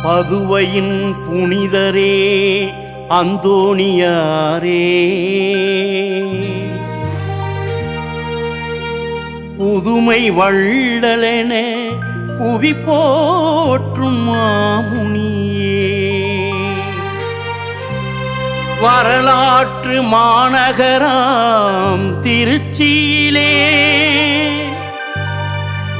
பதுவையின் புனிதரே அந்தோணியாரே, புதுமை வள்ளலென புவி போற்றும் மாமுனியே, வரலாற்று மாநகராம் திருச்சியிலே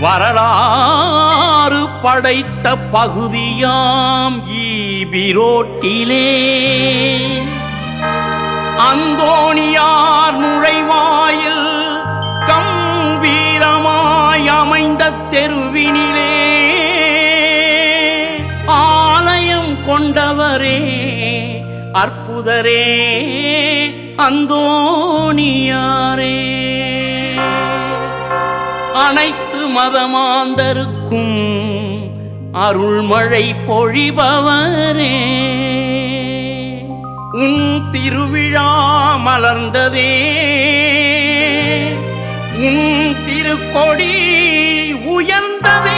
வரலாறு படைத்த பகுதியாம் ஈபிரோட்டிலே அந்தோணியார் நுழைவாயில் கம்பீரமாய் அமைந்த தெருவினிலே ஆலயம் கொண்டவரே அற்புதரே அந்தோணியாரே, அனைத்து மதமாந்தருக்கும் அருள்மழை பொழிபவரே, உன் திருவிழா மலர்ந்ததே, உன் திருக்கொடி உயர்ந்ததே.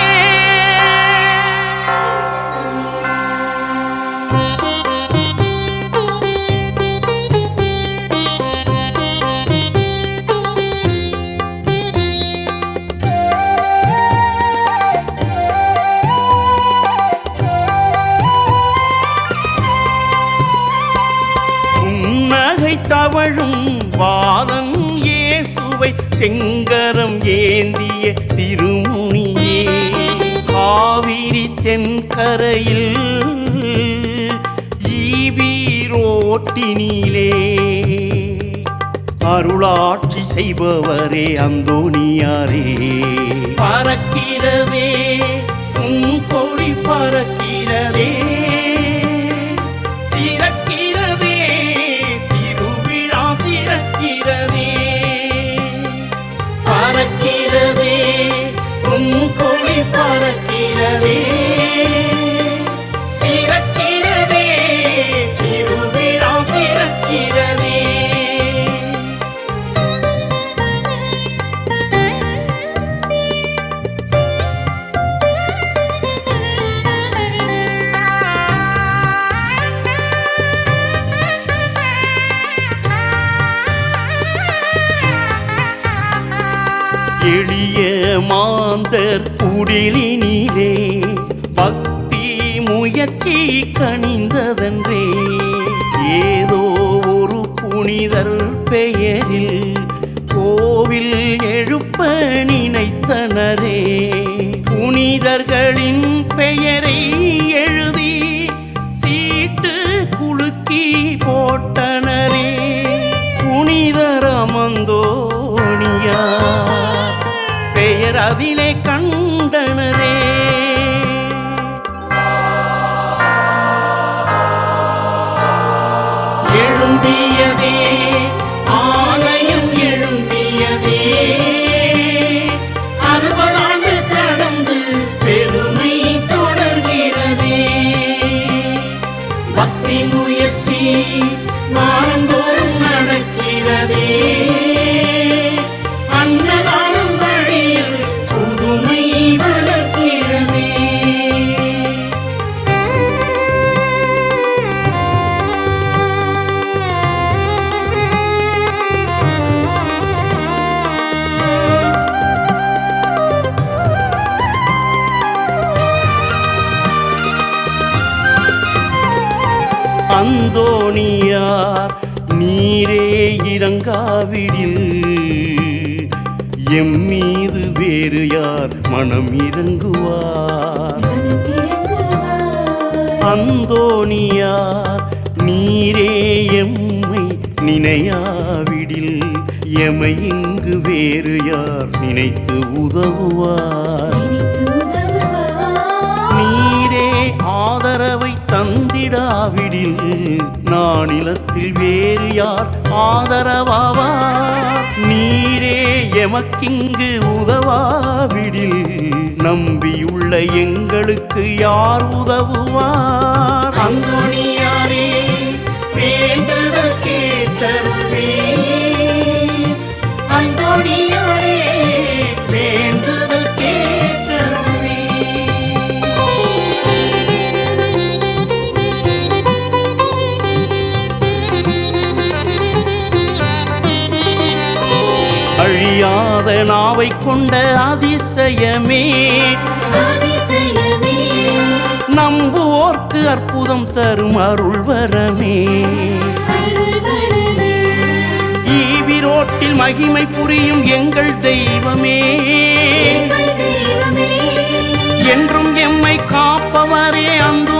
தவழும் வாதன் இயேசுவை செங்கரம் ஏந்திய திருமுனியே, காவிரி தென்கரையில் ஈபிரோட்டினிலே அருளாட்சி செய்பவரே அந்தோணியாரே, பறக்கிறதே உன் கொடி பறக்கிறதே, பறக்கிறதே உன் கொடி பறக்கிறதே, சிறக்கிறதே திருவிழா சிறக்கிறதே. எளிய மாந்தர் குடிலினிலே பக்தி முயற்சி கனிந்ததன்றே, ஏதோ ஒரு புனிதர் பெயரில் கோவில் எழுப்ப நினைத்தனரே, புனிதர்களின் பெயரை எழுதி சீட்டு குலுக்கி போட்டனரே, புனிதரமந்தோணியார் பெயர் அதிலே கண்டனரே. எழும்பியதே ஆலயம் எழும்பியதே, 60 ஆண்டு கடந்து பெருமை தொடர்கிறதே, பக்தி முயற்சி வாரந்தோறும் நடக்கிறதே, அந்தோணியார் நீரே இறங்காவிடில் எம்மீது வேறு யார் மனம் இறங்குவார், அந்தோணியார் நீரே எம்மை நினையாவிடில் எமை இங்கு வேறு யார் நினைத்து உதவுவார், நீரே ஆதரவை தந்திடாவிடில் நானிலத்தில் வேறு யார் ஆதரவாவார், நீரே எமக்கிங்கு உதவாவிடில் நம்பியுள்ள எங்களுக்கு யார் உதவுவார். அந்தோணியாரே வேண்டுதல் கேட்டருளே, அந்தோணியாரே வேண்டுதல் கேட்டருளே. அடங்காத நாவை கொண்ட அதிசயமே அதிசயமே நம்புவோர்க்கு அற்புதம் தரும் அருள்வரமே அருள்வரமே ஈவிரோட்டில் மகிமை புரியும் எங்கள் தெய்வமே எங்கள் தெய்வமே என்றும் எம்மை காப்பவரே அந்தோணி